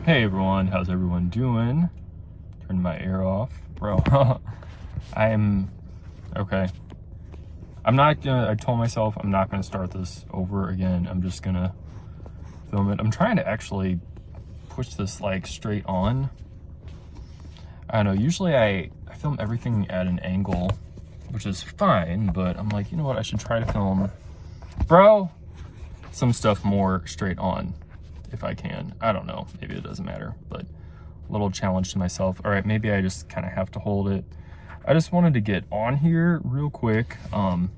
Hey everyone, how's everyone doing? Turn my air off. Bro, I'm okay. I told myself I'm not gonna start this over again. I'm just gonna film it. I'm trying to actually push this like straight on. I don't know, usually I film everything at an angle, which is fine, but I'm like, you know what, I should try to film, bro, some stuff more straight on if I can. I don't know, maybe it doesn't matter, but a little challenge to myself. All right, maybe I just kind of have to hold it. I just wanted to get on here real quick. I've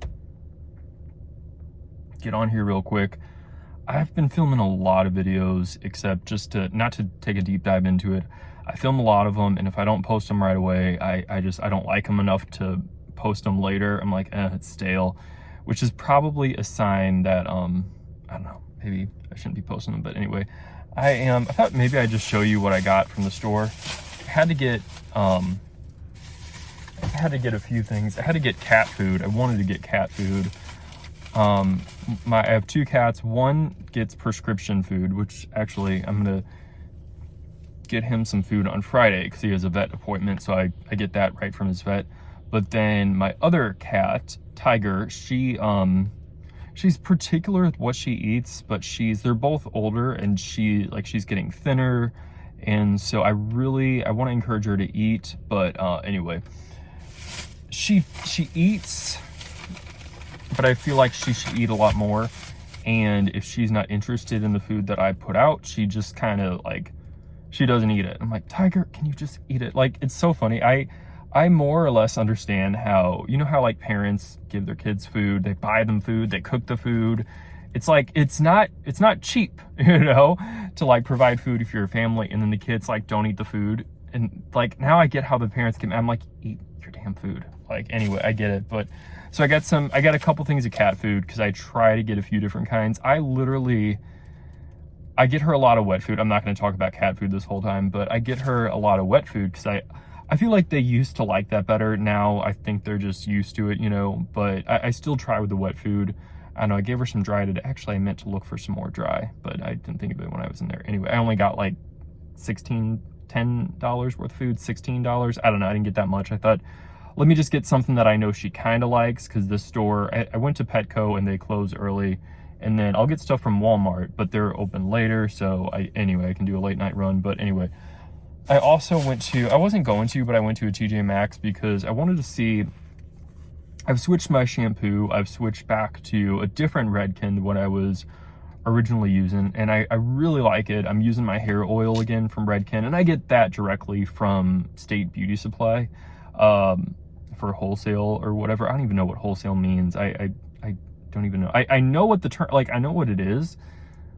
been filming a lot of videos, except just to, not to take a deep dive into it, I film a lot of them, and if I don't post them right away, I don't like them enough to post them later. I'm like, it's stale, which is probably a sign that, I don't know, maybe I shouldn't be posting them, but anyway, I thought maybe I'd just show you what I got from the store. I had to get a few things. I had to get cat food. I wanted to get cat food. I have two cats. One gets prescription food, which actually I'm gonna get him some food on Friday because he has a vet appointment, so I get that right from his vet. But then my other cat, Tiger, she's particular with what she eats, but they're both older, and she's getting thinner, and so I want to encourage her to eat. But anyway, she eats, but I feel like she should eat a lot more. And if she's not interested in the food that I put out, she just kind of like, she doesn't eat it. I'm like, Tiger, can you just eat it? Like, it's so funny. I more or less understand how, you know how like parents give their kids food, they buy them food, they cook the food. It's like, it's not cheap, you know, to like provide food if you're a family, and then the kids like don't eat the food. And like, now I get how the parents can, I'm like, eat your damn food. Like, anyway, I get it. But so I got a couple things of cat food because I try to get a few different kinds. I get her a lot of wet food. I'm not going to talk about cat food this whole time, but I get her a lot of wet food because I feel like they used to like that better. Now I think they're just used to it, you know, but I still try with the wet food. I don't know, I gave her some dry today. Actually, I meant to look for some more dry, but I didn't think of it when I was in there. Anyway, I only got like $10 worth of food, $16. I don't know, I didn't get that much. I thought, let me just get something that I know she kind of likes, because this store, I went to Petco and they close early. And then I'll get stuff from Walmart, but they're open later. So I can do a late night run. But anyway, I also I wasn't going to, but I went to a TJ Maxx because I wanted to see, I've switched my shampoo. I've switched back to a different Redken than what I was originally using. And I really like it. I'm using my hair oil again from Redken, and I get that directly from State Beauty Supply for wholesale or whatever. I don't even know what wholesale means. I don't even know. I know what the term, like, I know what it is,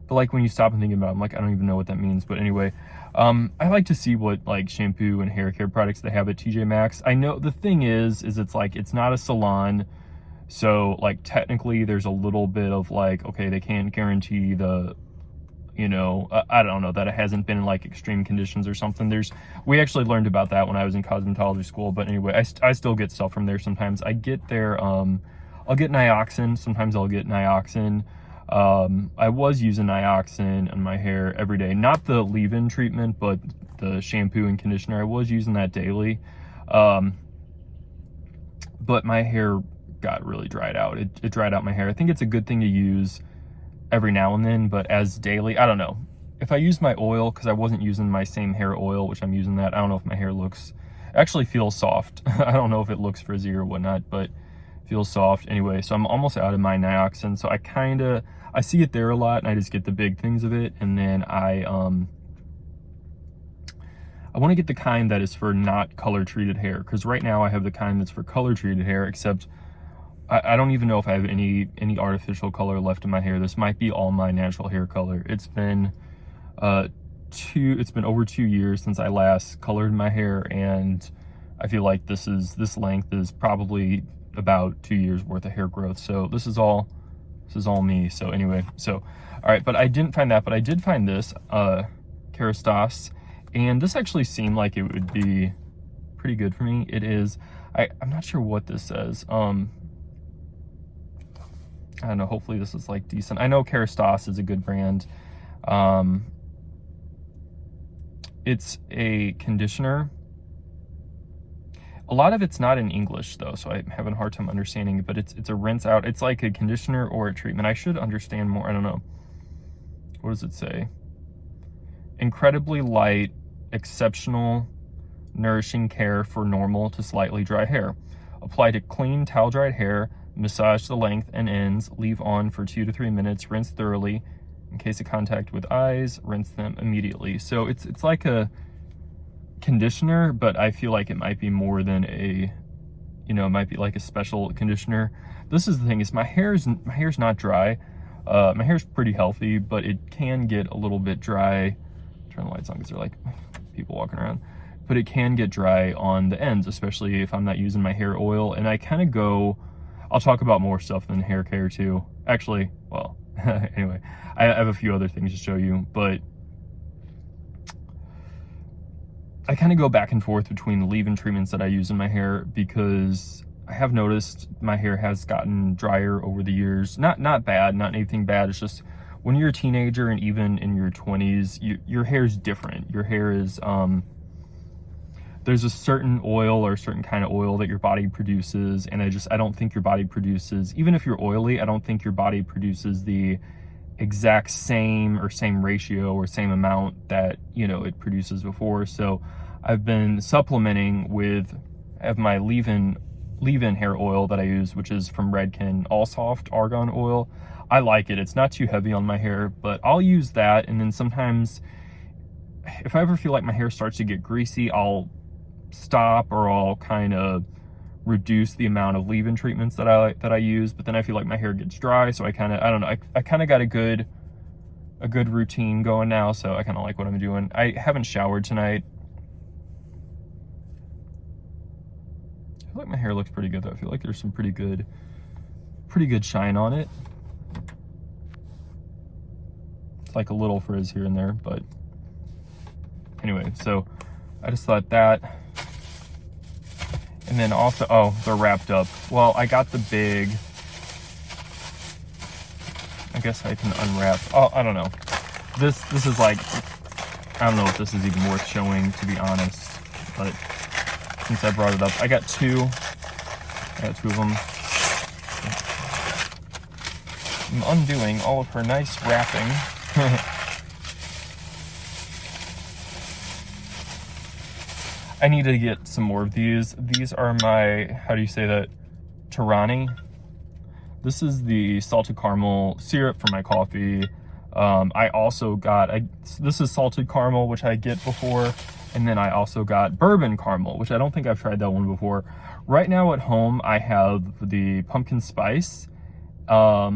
but like when you stop and think about it, I'm like, I don't even know what that means. But anyway, I like to see what like shampoo and hair care products they have at TJ Maxx. I know the thing is it's like, it's not a salon, so like technically there's a little bit of like, okay, they can't guarantee the, you know, I don't know, that it hasn't been in like extreme conditions or something. We actually learned about that when I was in cosmetology school. But anyway, I still get stuff from there sometimes. I get their I'll get Nioxin. Sometimes I'll get Nioxin. I was using Nioxin on my hair every day. Not the leave-in treatment, but the shampoo and conditioner. I was using that daily. But my hair got really dried out. It dried out my hair. I think it's a good thing to use every now and then, but as daily, I don't know. If I use my oil, because I wasn't using my same hair oil, which I'm using that, I don't know if my hair actually feels soft. I don't know if it looks frizzy or whatnot, but feels soft. Anyway, so I'm almost out of my Nioxin, so I see it there a lot, and I just get the big things of it. And then I want to get the kind that is for not color treated hair, because right now I have the kind that's for color treated hair, except I don't even know if I have any artificial color left in my hair. This might be all my natural hair color. It's been over 2 years since I last colored my hair, and I feel like this length is probably about 2 years worth of hair growth. So this is all me. So anyway, all right, but I didn't find that, but I did find this Kerastase, and this actually seemed like it would be pretty good for me. It is. I'm not sure what this says. I don't know, hopefully this is like decent. I know Kerastase is a good brand. It's a conditioner. A lot of it's not in English though, so I'm having a hard time understanding it, but it's a rinse out. It's like a conditioner or a treatment. I should understand more. I don't know. What does it say? Incredibly light, exceptional, nourishing care for normal to slightly dry hair. Apply to clean, towel-dried hair, massage the length and ends, leave on for 2 to 3 minutes, rinse thoroughly. In case of contact with eyes, rinse them immediately. So it's like a conditioner, but I feel like it might be more than a, it might be like a special conditioner. This is the thing, is my hair's not dry. My hair's pretty healthy, but it can get a little bit dry. Turn the lights on because they're like people walking around. But it can get dry on the ends, especially if I'm not using my hair oil. And I kind of go, I'll talk about more stuff than hair care too. Actually, well, anyway, I have a few other things to show you, but I kind of go back and forth between the leave-in treatments that I use in my hair, because I have noticed my hair has gotten drier over the years. Not bad, not anything bad. It's just when you're a teenager and even in your 20s, your hair's different. Your hair is, there's a certain oil or a certain kind of oil that your body produces, and I don't think your body produces, even if you're oily, I don't think your body produces the exact same ratio or same amount that it produces before. So I've been supplementing with, I have my leave-in hair oil that I use, which is from Redken, All Soft Argan Oil. I like it. It's not too heavy on my hair, but I'll use that. And then sometimes if I ever feel like my hair starts to get greasy, I'll stop, or I'll kind of reduce the amount of leave-in treatments that I use. But then I feel like my hair gets dry, so I don't know, I kind of got a good routine going now, so I kind of like what I'm doing. I haven't showered tonight. I feel like my hair looks pretty good though. I feel like there's some pretty good shine on it. It's like a little frizz here and there, but anyway, so I just thought that. And then also, oh, they're wrapped up. Well, I got the big, I guess I can unwrap. Oh, I don't know. This is like, I don't know if this is even worth showing, to be honest, but since I brought it up, I got two of them. I'm undoing all of her nice wrapping. I need to get some more of these. These are my, how do you say that? Tirani. This is the salted caramel syrup for my coffee. I also got, this is salted caramel, which I get before. And then I also got bourbon caramel, which I don't think I've tried that one before. Right now at home, I have the pumpkin spice, which I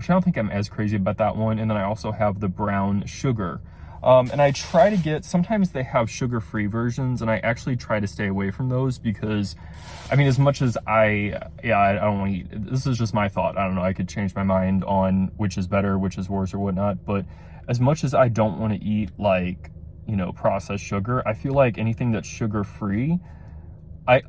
don't think I'm as crazy about that one. And then I also have the brown sugar. And I try to get, sometimes they have sugar-free versions, and I actually try to stay away from those because, I mean, as much as I don't want to eat, this is just my thought. I don't know, I could change my mind on which is better, which is worse or whatnot, but as much as I don't want to eat, like, processed sugar, I feel like anything that's sugar-free,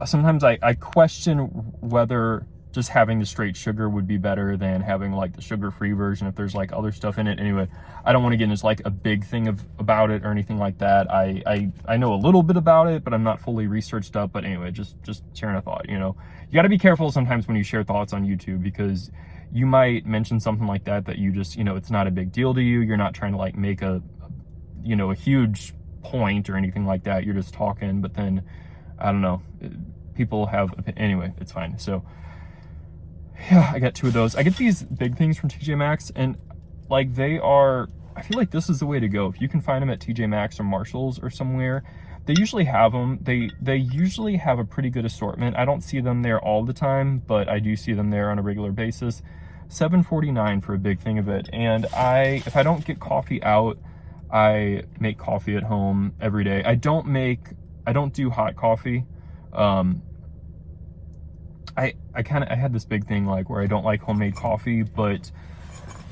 sometimes I question whether just having the straight sugar would be better than having like the sugar-free version if there's like other stuff in it. Anyway, I don't want to get into like a big thing about it or anything like that. I know a little bit about it, but I'm not fully researched up. But anyway, just sharing a thought. You got to be careful sometimes when you share thoughts on YouTube, because you might mention something like that you just, it's not a big deal to you. You're not trying to like make a huge point or anything like that. You're just talking, but then I don't know, people have, anyway, it's fine. So yeah, I got two of those. I get these big things from TJ Maxx, and like I feel like this is the way to go. If you can find them at TJ Maxx or Marshalls or somewhere, they usually have them. They usually have a pretty good assortment. I don't see them there all the time, but I do see them there on a regular basis. $7.49 for a big thing of it. And if I don't get coffee out, I make coffee at home every day. I don't do hot coffee. I had this big thing like where I don't like homemade coffee, but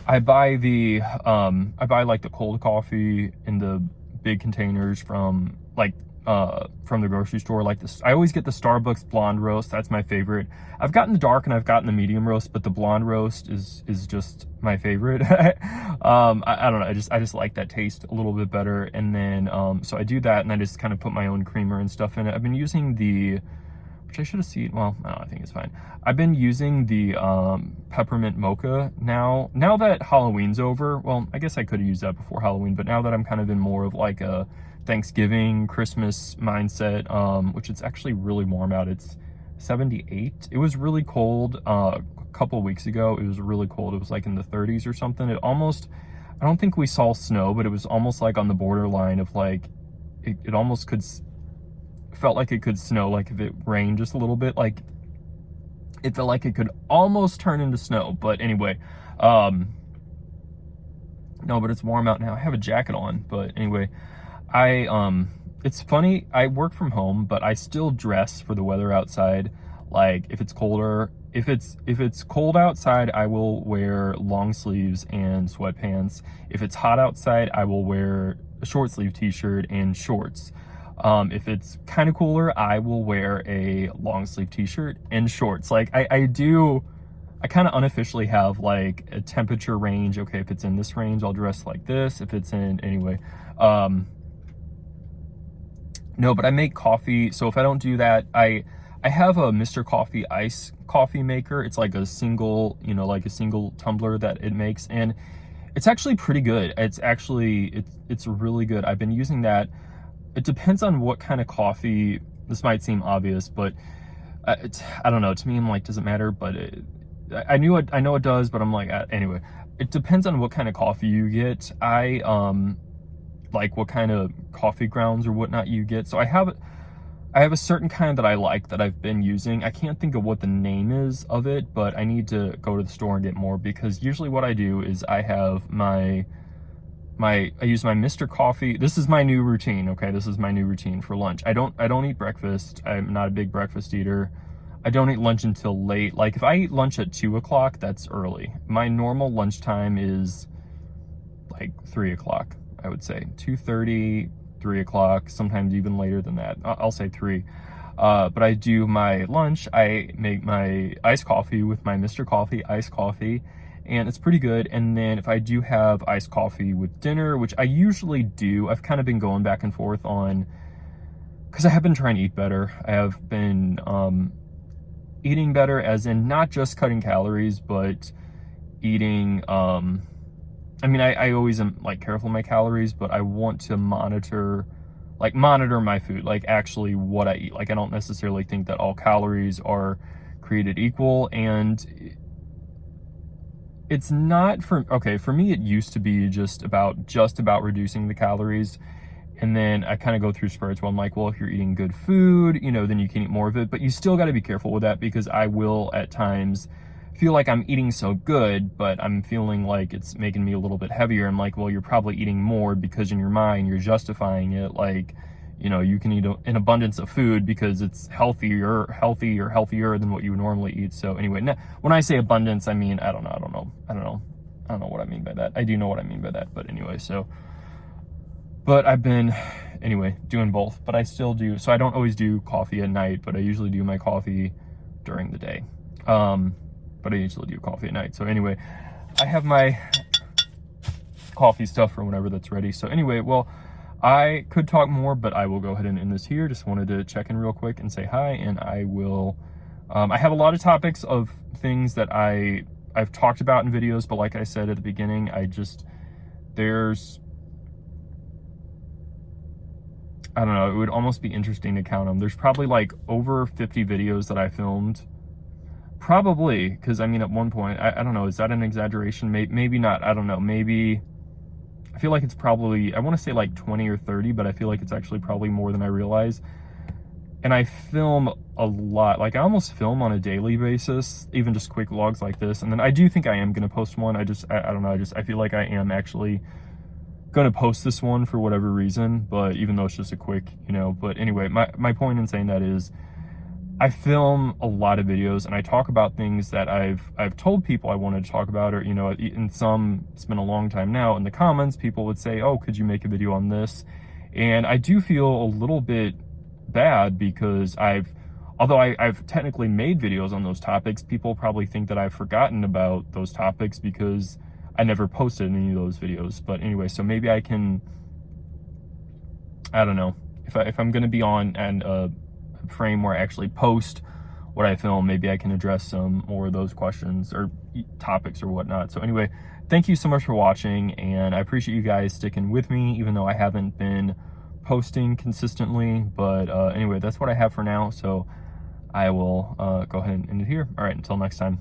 I buy like the cold coffee in the big containers from like from the grocery store. Like this, I always get the Starbucks blonde roast. That's my favorite. I've gotten the dark and I've gotten the medium roast, but the blonde roast is just my favorite. I don't know. I just like that taste a little bit better. And then so I do that, and I just kind of put my own creamer and stuff in it. I've been using the, which I should have seen. Well, no, I think it's fine. I've been using the peppermint mocha now that Halloween's over. Well, I guess I could have used that before Halloween, but now that I'm kind of in more of like a Thanksgiving, Christmas mindset, which it's actually really warm out. It's 78. It was really cold a couple weeks ago. It was really cold. It was like in the 30s or something. It almost, I don't think we saw snow, but it was almost like on the borderline of like, it almost could, felt like it could snow, like if it rained just a little bit, like it felt like it could almost turn into snow. But anyway, no, but it's warm out now. I have a jacket on, but anyway, it's funny, I work from home, but I still dress for the weather outside. Like if it's colder, if it's cold outside, I will wear long sleeves and sweatpants. If it's hot outside, I will wear a short sleeve t-shirt and shorts. If it's kind of cooler, I will wear a long sleeve t-shirt and shorts. Like I kind of unofficially have like a temperature range. Okay, if it's in this range, I'll dress like this. If it's in, anyway, no, but I make coffee. So if I don't do that, I have a Mr. Coffee ice coffee maker. It's like a single, you know, like a single tumbler that it makes, and it's actually pretty good. It's really good. I've been using that. It depends on what kind of coffee. This might seem obvious, but I don't know. To me, I'm like, does it matter? But I know it does, but I'm like, anyway, it depends on what kind of coffee you get. Like what kind of coffee grounds or whatnot you get. So I have a certain kind that I like that I've been using. I can't think of what the name is of it, but I need to go to the store and get more, because usually what I do is I have I use my Mr. Coffee. This is my new routine, okay? This is my new routine for lunch. I don't eat breakfast. I'm not a big breakfast eater. I don't eat lunch until late. Like if I eat lunch at 2 o'clock, that's early. My normal lunchtime is like 3 o'clock, I would say. 2:30, 3 o'clock, sometimes even later than that. I'll say 3. But I do my lunch. I make my iced coffee with my Mr. Coffee iced coffee, and it's pretty good. And then if I do have iced coffee with dinner, which I usually do, I've kind of been going back and forth on, because I have been trying to eat better. I have been eating better, as in not just cutting calories, but eating, I mean, I always am like careful with my calories, but I want to monitor my food, like actually what I eat. Like I don't necessarily think that all calories are created equal, and it's not for me, it used to be just about reducing the calories. And then I kind of go through spurts where I'm like, well, if you're eating good food, you know, then you can eat more of it, but you still got to be careful with that, because I will at times feel like I'm eating so good, but I'm feeling like it's making me a little bit heavier. I'm like, well, you're probably eating more because in your mind you're justifying it, like, you know, you can eat an abundance of food because it's healthier than what you would normally eat. So anyway, when I say abundance, I mean, I don't know what I mean by that. I do know what I mean by that, but anyway, but I've been, anyway, doing both, but I still do. So I don't always do coffee at night, but I usually do my coffee during the day. But I usually do coffee at night. So anyway, I have my coffee stuff for whenever that's ready. So anyway, well, I could talk more, but I will go ahead and end this here. Just wanted to check in real quick and say hi, and I will, I have a lot of topics of things that I've talked about in videos, but like I said at the beginning, I don't know, it would almost be interesting to count them. There's probably like over 50 videos that I filmed. Probably, because I mean, at one point, I don't know, is that an exaggeration? Maybe not, I don't know, maybe, I feel like it's probably, I want to say like 20 or 30, but I feel like it's actually probably more than I realize. And I film a lot, like I almost film on a daily basis, even just quick vlogs like this. And then I do think I am going to post one. I don't know, I feel like I am actually going to post this one for whatever reason, but even though it's just a quick, you know, but anyway, my point in saying that is, I film a lot of videos and I talk about things that I've told people I wanted to talk about, or, you know, in some, it's been a long time now, in the comments, people would say, oh, could you make a video on this? And I do feel a little bit bad because although I've technically made videos on those topics, people probably think that I've forgotten about those topics because I never posted any of those videos. But anyway, so maybe I can, I don't know, if I'm gonna be on a frame where I actually post what I film, maybe I can address some more of those questions or topics or whatnot. So anyway, thank you so much for watching, and I appreciate you guys sticking with me, even though I haven't been posting consistently. But anyway, that's what I have for now, so I will go ahead and end it here. All right, until next time.